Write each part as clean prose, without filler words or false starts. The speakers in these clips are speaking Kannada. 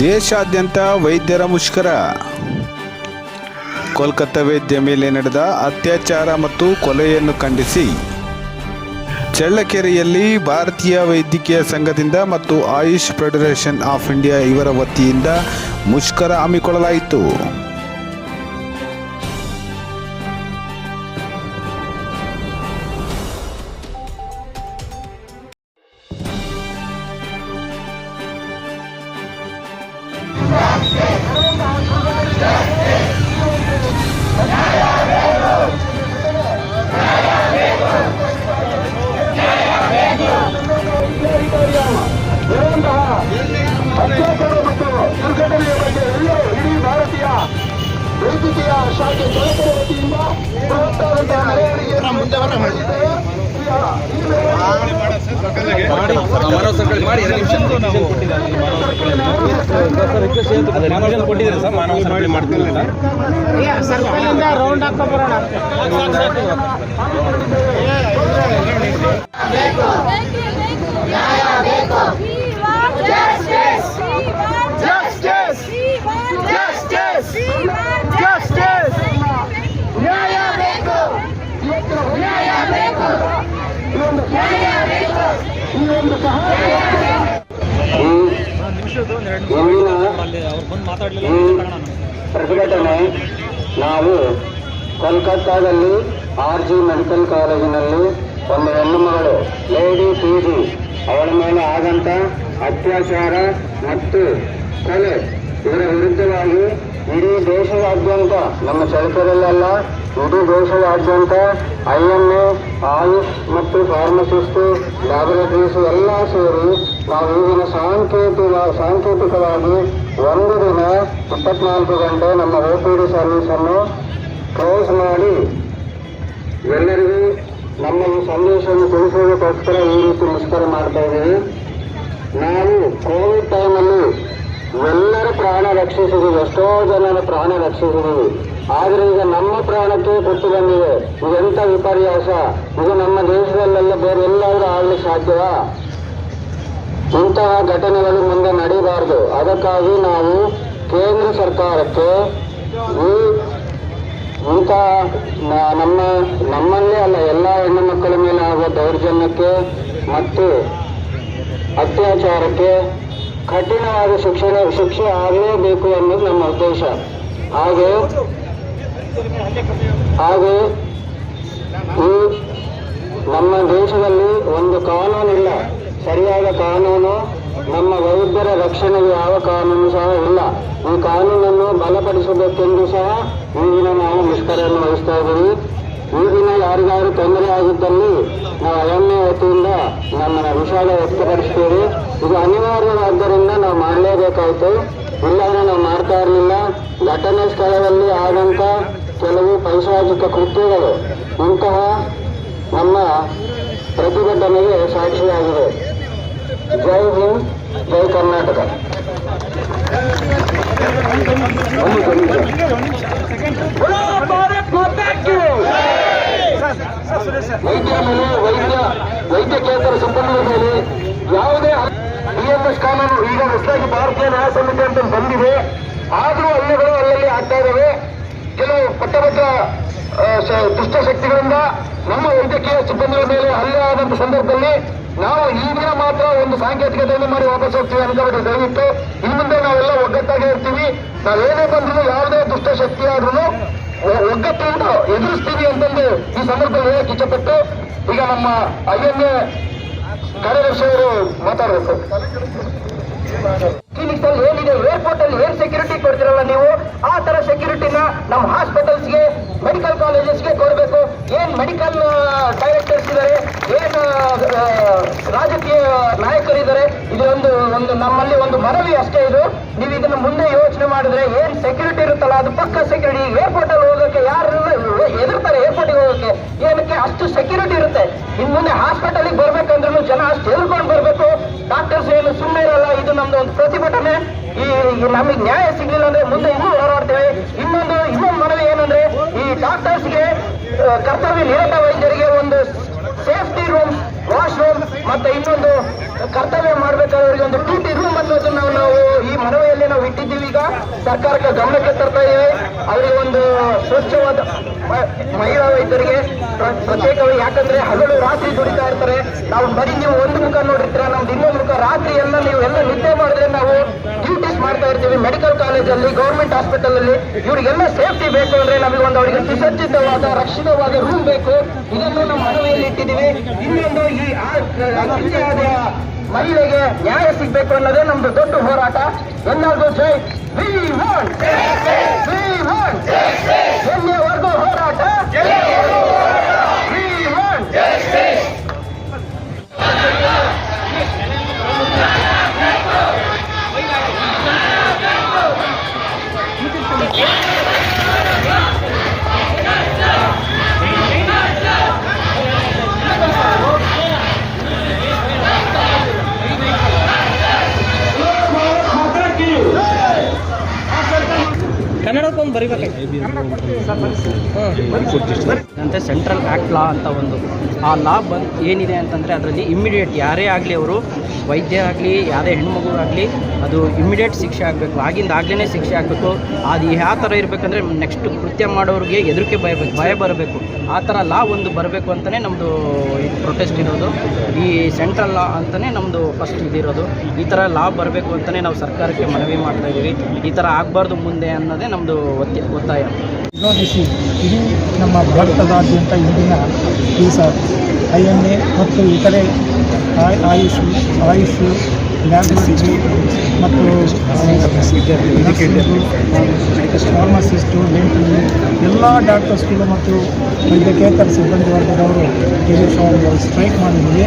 ದೇಶಾದ್ಯಂತ ವೈದ್ಯರ ಮುಷ್ಕರ. ಕೋಲ್ಕತ್ತಾ ವೈದ್ಯ ಮೇಲೆ ನಡೆದ ಅತ್ಯಾಚಾರ ಮತ್ತು ಕೊಲೆಯನ್ನು ಖಂಡಿಸಿ ಚಳ್ಳಕೆರೆಯಲ್ಲಿ ಭಾರತೀಯ ವೈದ್ಯಕೀಯ ಸಂಘದಿಂದ ಮತ್ತು ಆಯುಷ್ ಫೆಡರೇಷನ್ ಆಫ್ ಇಂಡಿಯಾ ಇವರ ವತಿಯಿಂದ ಮುಷ್ಕರ ಹಮ್ಮಿಕೊಳ್ಳಲಾಯಿತು. ಇಡೀ ಭಾರತೀಯ ವೈದ್ಯಕೀಯ ಶಾಖೆ ಚಳ್ಳಕೆರೆ ವತಿಯಿಂದ ರೌಂಡ್ ಹಾಕೋ ಬರೋಣ. ಪ್ರತಿಭಟನೆ ನಾವು ಕೋಲ್ಕತ್ತಾದಲ್ಲಿ RG ಮೆಡಿಕಲ್ ಕಾಲೇಜಿನಲ್ಲಿ ಒಂದು ಹೆಣ್ಣು ಮಗಳು ಲೇಡಿ PG ಅವಳ ಮೇಲೆ ಆದಂತ ಅತ್ಯಾಚಾರ ಮತ್ತು ಕೊಲೆ ಇದರ ವಿರುದ್ಧವಾಗಿ ಇಡೀ ದೇಶದಾದ್ಯಂತ ನಮ್ಮ ಚಳ್ಳಕೆರೆಯಲ್ಲ ಇಡೀ ದೇಶದಾದ್ಯಂತ IMA ಆಯುಷ್ ಮತ್ತು ಫಾರ್ಮಸಿಸ್ಟ್ ಲ್ಯಾಬೊರೇಟರೀಸ್ ಎಲ್ಲ ಸೇರಿ ನಾವು ಈಗಿನ ಸಾಂಕೇತಿಕವಾಗಿ ಒಂದು ದಿನ 24 ಗಂಟೆ ನಮ್ಮ OPD ಸರ್ವಿಸನ್ನು ಕ್ಲೋಸ್ ಮಾಡಿ ಎಲ್ಲರಿಗೂ ನಮ್ಮ ಈ ಸಂದೇಶವನ್ನು ತಿಳಿಸುವುದಕ್ಕೋಸ್ಕರ ಈ ರೀತಿ ಮುಷ್ಕರ ಮಾಡ್ತಾ ಇದ್ದೀವಿ. ನಾವು ಕೋವಿಡ್ ಟೈಮಲ್ಲಿ ಎಲ್ಲರ ಪ್ರಾಣ ರಕ್ಷಿಸಿದ್ದೀವಿ, ಎಷ್ಟೋ ಜನರ ಪ್ರಾಣ ರಕ್ಷಿಸಿದ್ದೀವಿ. ಆದರೆ ಈಗ ನಮ್ಮ ಪ್ರಾಣಕ್ಕೆ ಕೊಟ್ಟು ಬಂದಿದೆ. ಇದೆಂಥ ವಿಪರ್ಯಾಸ! ಇದು ನಮ್ಮ ದೇಶದಲ್ಲೆಲ್ಲ ಬೇರೆ ಎಲ್ಲಾದರೂ ಆಗಲಿಕ್ಕೆ ಸಾಧ್ಯವಾ? ಇಂತಹ ಘಟನೆಗಳು ಮುಂದೆ ನಡೀಬಾರದು. ಅದಕ್ಕಾಗಿ ನಾವು ಕೇಂದ್ರ ಸರ್ಕಾರಕ್ಕೆ ಇಂತಹ ನಮ್ಮಲ್ಲೇ ಅಲ್ಲ ಎಲ್ಲ ಹೆಣ್ಣು ಮಕ್ಕಳ ಮೇಲೆ ಆಗುವ ದೌರ್ಜನ್ಯಕ್ಕೆ ಮತ್ತು ಅತ್ಯಾಚಾರಕ್ಕೆ ಕಠಿಣವಾದ ಶಿಕ್ಷೆ ಆಗಲೇಬೇಕು ಅನ್ನೋದು ನಮ್ಮ ಉದ್ದೇಶ. ಹಾಗೆ ಈ ನಮ್ಮ ದೇಶದಲ್ಲಿ ಒಂದು ಕಾನೂನಿಲ್ಲ, ಸರಿಯಾದ ಕಾನೂನು. ನಮ್ಮ ವೈದ್ಯರ ರಕ್ಷಣೆಗೆ ಯಾವ ಕಾನೂನು ಸಹ ಇಲ್ಲ. ಈ ಕಾನೂನನ್ನು ಬಲಪಡಿಸಬೇಕೆಂದು ಸಹ ಈ ದಿನ ನಾವು ಮುಷ್ಕರವನ್ನು ವಹಿಸ್ತಾ ಇದ್ದೀವಿ. ಈ ದಿನ ಯಾರಿಗಾರು ತೊಂದರೆ ಆಗಿದ್ದಲ್ಲಿ ನಾವು IMA ವತಿಯಿಂದ ನಮ್ಮ ವಿಷಾದ ವ್ಯಕ್ತಪಡಿಸ್ತೇವೆ. ಇದು ಅನಿವಾರ್ಯವಾದ್ದರಿಂದ ನಾವು ಮಾಡಲೇಬೇಕಾಯಿತು, ಇಲ್ಲಾಂದ್ರೆ ನಾವು ಮಾಡ್ತಾ ಇರಲಿಲ್ಲ. ಘಟನೆ ಸ್ಥಳದಲ್ಲಿ ಆದಂಥ ಕೆಲವು ಪೈಶಾಚಿಕ ಕೃತ್ಯಗಳು ಇಂತಹ ನಮ್ಮ ಪ್ರತಿಭಟನೆಗೆ ಸಾಕ್ಷಿಯಾಗಿದೆ. ಜೈ ಹಿಂದ್, ಜೈ ಕರ್ನಾಟಕ. ವೈದ್ಯಕೇತರ ಸಿಬ್ಬಂದಿಗಳ ಮೇಲೆ ಯಾವುದೇ BMS ಕಾನೂನು ಈಗ ಹೊಸದಾಗಿ ಭಾರತೀಯ ನ್ಯಾಯ ಸಂಹಿತೆ ಅಂತ ಬಂದಿದೆ. ಆದರೂ ಹಲ್ಲೆಗಳು ಅಲ್ಲಲ್ಲಿ ಆಗ್ತಾ ಇದ್ದಾವೆ. ಕೆಲವು ಪಟ್ಟಭದ್ರ ದುಷ್ಟಶಕ್ತಿಗಳಿಂದ ನಮ್ಮ ವೈದ್ಯಕೀಯ ಸಿಬ್ಬಂದಿಗಳ ಮೇಲೆ ಹಲ್ಲೆ ಆದಂತ ಸಂದರ್ಭದಲ್ಲಿ ನಾವು ಈ ದಿನ ಮಾತ್ರ ಒಂದು ಸಾಂಕೇತಿಕತೆಯನ್ನು ಮಾಡಿ ವಾಪಸ್ ಹೋಗ್ತೀವಿ ಅಂತ ದಯವಿಟ್ಟು ಇನ್ನು ಮುಂದೆ ನಾವೆಲ್ಲ ಒಗ್ಗಟ್ಟಾಗಿ ಇರ್ತೀವಿ. ನಾವೇನೇ ಬಂದರೂ ಯಾವುದೇ ದುಷ್ಟಶಕ್ತಿ ಆದ್ರೂ ಒಗ್ಗಟ್ಟಿನಿಂದ ಎದುರಿಸ್ತೀವಿ ಅಂತಂದು ಈ ಸಂದರ್ಭದಲ್ಲಿ ಹೇಳಕ್ಕೆ ಇಷ್ಟಪಟ್ಟು ಈಗ ನಮ್ಮ IMA ಕಾರ್ಯದರ್ಶಿ ಅವರು ಮಾತಾಡಬೇಕು. ಕ್ಲಿನಿಕ್ಸ್ ಅಲ್ಲಿ ಏನಿದೆ, ಏರ್ಪೋರ್ಟ್ ಅಲ್ಲಿ ಏನ್ ಸೆಕ್ಯೂರಿಟಿ ಕೊಡ್ತಿರಲ್ಲ ನೀವು, ಆ ತರ ಸೆಕ್ಯೂರಿಟಿನ ನಮ್ಮ ಹಾಸ್ಪಿಟಲ್ಸ್ಗೆ, ಮೆಡಿಕಲ್ ಕಾಲೇಜಸ್ಗೆ ಕೊಡಬೇಕು. ಏನ್ ಮೆಡಿಕಲ್ ಡೈರೆಕ್ಟರ್ಸ್ ಇದ್ದಾರೆ, ಏನ್ ರಾಜಕೀಯ ನಾಯಕರಿದ್ದಾರೆ, ಇದು ಒಂದು ನಮ್ಮಲ್ಲಿ ಒಂದು ಮನವಿ ಅಷ್ಟೇ. ಇದು ನೀವು ಇದನ್ನ ಮುಂದೆ ಯೋಚನೆ ಮಾಡಿದ್ರೆ ಏನ್ ಸೆಕ್ಯೂರಿಟಿ ಇರುತ್ತಲ್ಲ ಅದು ಪಕ್ಕ ಸೆಕ್ಯೂರಿಟಿ. ಏರ್ಪೋರ್ಟ್ ಅಲ್ಲಿ ಹೋಗೋಕೆ ಯಾರೆಲ್ಲ ಎದುರ್ತಾರೆ, ಏರ್ಪೋರ್ಟ್ಗೆ ಹೋಗೋಕೆ ಏನಕ್ಕೆ ಅಷ್ಟು ಸೆಕ್ಯೂರಿಟಿ ಇರುತ್ತೆ. ಇನ್ ಮುಂದೆ ಹಾಸ್ಪಿಟಲ್ಗೆ ಬರ್ಬೇಕಂದ್ರೂ ಜನ ಅಷ್ಟು ಎದುರ್ಕೊಂಡು ಬರ್ಬೇಕು. ಡಾಕ್ಟರ್ಸ್ ಏನು ಸುಮ್ಮನೆ ಇರಲ್ಲ. ಇದು ನಮ್ದು ಒಂದು ಪ್ರತಿಭಟನೆ. ಈ ನಮಗೆ ನ್ಯಾಯ ಸಿಗ್ಲಿಲ್ಲ ಅಂದ್ರೆ ಮುಂದೆ ಇನ್ನೂ ಹೋರಾಡ್ತೇವೆ. ಇನ್ನೊಂದು ಮನವಿ ಏನಂದ್ರೆ, ಈ ಡಾಕ್ಟರ್ಸ್ಗೆ ಕರ್ತವ್ಯ ನಿರತ ವೈದ್ಯರಿಗೆ ಒಂದು ಸೇಫ್ಟಿ ರೂಮ್, ಮತ್ತೆ ಇನ್ನೊಂದು ಕರ್ತವ್ಯ ಮಾಡಬೇಕಾದವರಿಗೆ ಒಂದು ಡ್ಯೂಟಿ ರೂಮ್ ಅನ್ನೋದನ್ನ ನಾವು ಈ ಮನವಿಯಲ್ಲಿ ನಾವು ನಾವು ಇಟ್ಟಿದ್ದೀವಿ. ಈಗ ಸರ್ಕಾರಕ್ಕೆ ಗಮನಕ್ಕೆ ತರ್ತಾ ಇದ್ದೀವಿ. ಅವರಿಗೆ ಒಂದು ಸ್ವಚ್ಛವಾದ ಮಹಿಳಾ ವೈದ್ಯರಿಗೆ ಪ್ರತ್ಯೇಕವಾಗಿ, ಯಾಕಂದ್ರೆ ಹಗಲು ರಾತ್ರಿ ದುಡಿತಾ ಇರ್ತಾರೆ. ನಾವು ಬರೀ ನೀವು ಒಂದು ಮುಖ ನೋಡಿರ್ತೀರ, ನಮ್ದು ಇನ್ನೊಂದು ಮುಖ. ರಾತ್ರಿ ಎಲ್ಲ ನೀವು ಎಲ್ಲ ನಿದ್ದೆ ಮಾಡಿದ್ರೆ ನಾವು ಡ್ಯೂಟೀಸ್ ಮಾಡ್ತಾ ಇರ್ತೀವಿ ಮೆಡಿಕಲ್ ಕಾಲೇಜಲ್ಲಿ, ಗೌರ್ಮೆಂಟ್ ಹಾಸ್ಪಿಟಲ್ ಅಲ್ಲಿ. ಇವರಿಗೆಲ್ಲ ಸೇಫ್ಟಿ ಬೇಕು ಅಂದ್ರೆ ನಮಗೆ ಒಂದು ಅವರಿಗೆ ಸುಸಜ್ಜಿತವಾದ ರಕ್ಷಿತವಾದ ರೂಮ್ ಬೇಕು. ಇದನ್ನು ನಮ್ಮ ಮನವಿಯಲ್ಲಿ ಇಟ್ಟಿದ್ದೀವಿ. ಇನ್ನೊಂದು ಈ ಅನ್ಯಾಯದ ಮಹಿಳೆಗೆ ನ್ಯಾಯ ಸಿಗಬೇಕು ಅನ್ನೋದೇ ನಮ್ದು ದೊಡ್ಡ ಹೋರಾಟ. ಎಲ್ಲರಿಗೂ ಜೈ. ವಿ ವಾಂಟ್ ಎಲ್ಲಿಯವರೆಗೂ ಹೋರಾಟ. We want. ಕನ್ನಡಕ್ಕೊಂದು ಬರಿಬೇಕಂತೆ ಸೆಂಟ್ರಲ್ ಆ್ಯಕ್ಟ್ ಲಾ ಅಂತ ಒಂದು ಆ ಲಾ ಏನಿದೆ ಅಂತಂದರೆ ಅದರಲ್ಲಿ ಇಮ್ಮಿಡಿಯೇಟ್ ಯಾರೇ ಆಗಲಿ, ಅವರು ವೈದ್ಯ ಆಗಲಿ ಯಾವುದೇ ಹೆಣ್ಮಗು ಆಗಲಿ, ಅದು ಇಮ್ಮಿಡಿಯೇಟ್ ಶಿಕ್ಷೆ ಆಗಬೇಕು. ಆಗಿಂದಾಗಲೇ ಶಿಕ್ಷೆ ಆಗಬೇಕು. ಅದು ಯಾವ ಥರ ಇರಬೇಕಂದ್ರೆ ನೆಕ್ಸ್ಟ್ ಕೃತ್ಯ ಮಾಡೋರಿಗೆ ಹೆದರಿಕೆ ಭಯ ಬರಬೇಕು. ಆ ಥರ ಲಾ ಒಂದು ಬರಬೇಕು ಅಂತಲೇ ನಮ್ಮದು ಪ್ರೊಟೆಸ್ಟ್ ಇರೋದು. ಈ ಸೆಂಟ್ರಲ್ ಲಾ ಅಂತಲೇ ನಮ್ಮದು ಫಸ್ಟ್ ಇದಿರೋದು. ಈ ಥರ ಲಾ ಬರಬೇಕು ಅಂತಲೇ ನಾವು ಸರ್ಕಾರಕ್ಕೆ ಮನವಿ ಮಾಡ್ತಾಯಿದ್ದೀವಿ. ಈ ಥರ ಆಗಬಾರ್ದು ಮುಂದೆ ಅನ್ನೋದೇ ನಮ್ಮದು ಒತ್ತಾಯ. ವಿರೋಧಿಸಿ ಇಡೀ ನಮ್ಮ ಭಾರತದಾದ್ಯಂತ ಇಂದಿನ ದಿವಸ IMA ಮತ್ತು ಇತರೆ ಆಯುಷ್ ಲ್ಯಾಬ್ರೇಟರಿ ಮತ್ತು ಫಾರ್ಮಸಿಸ್ಟು, ಡೆಂಟಲ್ ಎಲ್ಲ ಡಾಕ್ಟರ್ಸ್ಗಳು ಮತ್ತು ವೈದ್ಯಕೇತರ ಸಿಬ್ಬಂದಿ ವರ್ಗದವರು ಈ ದಿವಸ ಒಂದು ಸ್ಟ್ರೈಕ್ ಮಾಡಿದ್ದೀವಿ.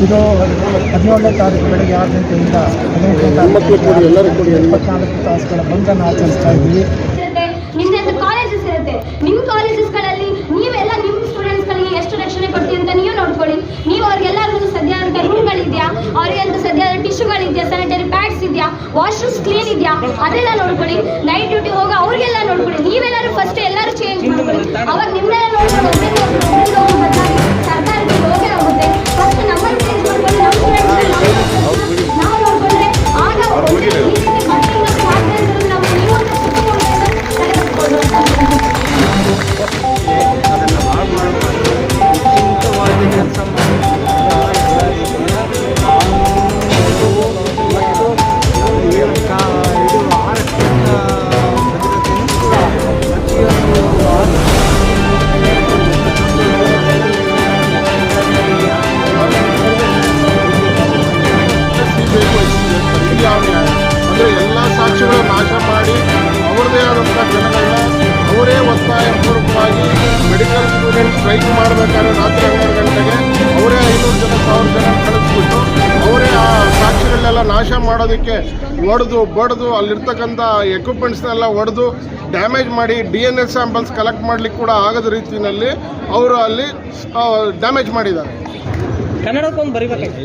ಇದು 17ನೇ ತಾರೀಕು ಬೆಳಗ್ಗೆ 6 ಗಂಟೆಯಿಂದ 18ನೇ ತಾರೀಕು 24 ತಾಸುಗಳ ಬಂಧನ ಆಚರಿಸ್ತಾ ಇದ್ದೀವಿ. ನಿಮ್ದು ಕಾಲೇಜಸ್ ಇರುತ್ತೆ. ನಿಮ್ಮ ಕಾಲೇಜಸ್ಗಳಲ್ಲಿ ನೀವೆಲ್ಲ ನಿಮ್ಮ ಸ್ಟೂಡೆಂಟ್ಸ್ಗಳಿಗೆ ಎಷ್ಟು ರಕ್ಷಣೆ ಕೊಡ್ತೀವಿ ಅಂತ ನೀವು ನೋಡ್ಕೊಳ್ಳಿ. ನೀವು ಅವ್ರಿಗೆಲ್ಲರಿಗೂ ಸದ್ಯದ ರೂಮ್ಗಳಿದೆಯಾ, ಅವ್ರಿಗೆ ಅಂತ ಸದ್ಯದ ಟಿಶ್ಯೂಗಳಿದೆಯಾ, ಸ್ಯಾನಿಟರಿ ಪ್ಯಾಡ್ಸ್ ಇದೆಯಾ, ವಾಶ್ರೂಮ್ಸ್ ಕ್ಲೀನ್ ಇದೆಯಾ, ಅದೆಲ್ಲ ನೋಡ್ಕೊಳ್ಳಿ. ನೈಟ್ ಡ್ಯೂಟಿ ಹೋಗೋ ಅವ್ರಿಗೆಲ್ಲ ನೋಡ್ಕೊಳ್ಳಿ. ನೀವೆಲ್ಲರೂ ಫಸ್ಟ್ ಎಲ್ಲರೂ ಚೇಂಜ್ ಮಾಡ್ಕೊಳ್ಳಿ. ಅವಾಗ ನಿಮ್ಮೆಲ್ಲ ನೋಡ್ಕೊಂಡು ಬದಲಾಗಿ ಸರ್ಕಾರಕ್ಕೆ ಹೋಗೇ ಹೋಗುತ್ತೆ. ಫಸ್ಟ್ ನಮ್ಮನ್ನು ಚೇಂಜ್ ಮಾಡ್ಕೊಂಡು ನಮ್ಮ ಸ್ಟೂಡೆಂಟ್ಸ್ ನಾವು ನೋಡ್ಕೊಂಡ್ರೆ ಆಗ ನಾವು ನೀವು ಅದನ್ನು ಹಾಳು ಮಾಡಬಾರ್ದು. ಚಿಂತವಾಗಿ ಕೆಲಸ ಅಂದರೆ ಎಲ್ಲ ಸಾಕ್ಷಿಗಳು ನಾಶ ಮಾಡಿ ಅವರದೇ ಆದಂಥ ಜನಗಳನ್ನ ಅವರೇ ಒತ್ತಾಯಪೂರ್ವಕವಾಗಿ ಮೆಡಿಕಲ್ ಸ್ಟೂಡೆಂಟ್ ಸ್ಟ್ರೈಕ್ ಮಾಡಬೇಕಾದ್ರೆ ರಾತ್ರಿ 12 ಗಂಟೆಗೆ ಅವರೇ 500 ಜನ 1000 ಜನ ಕಳಿಸ್ಬಿಟ್ಟು ಅವರೇ ಆ ಸಾಕ್ಷಿಗಳನ್ನೆಲ್ಲ ನಾಶ ಮಾಡೋದಕ್ಕೆ ಹೊಡೆದು ಬಡ್ದು ಅಲ್ಲಿರ್ತಕ್ಕಂಥ ಎಕ್ವಿಪ್ಮೆಂಟ್ಸ್ನೆಲ್ಲ ಹೊಡೆದು ಡ್ಯಾಮೇಜ್ ಮಾಡಿ DNA ಸ್ಯಾಂಪಲ್ಸ್ ಕಲೆಕ್ಟ್ ಮಾಡಲಿಕ್ಕೆ ಕೂಡ ಆಗದ ರೀತಿಯಲ್ಲಿ ಅವರು ಅಲ್ಲಿ ಡ್ಯಾಮೇಜ್ ಮಾಡಿದ್ದಾರೆ. ಕನ್ನಡಕ್ಕೊಂದು ಬರಿಬೇಕಾಗಿ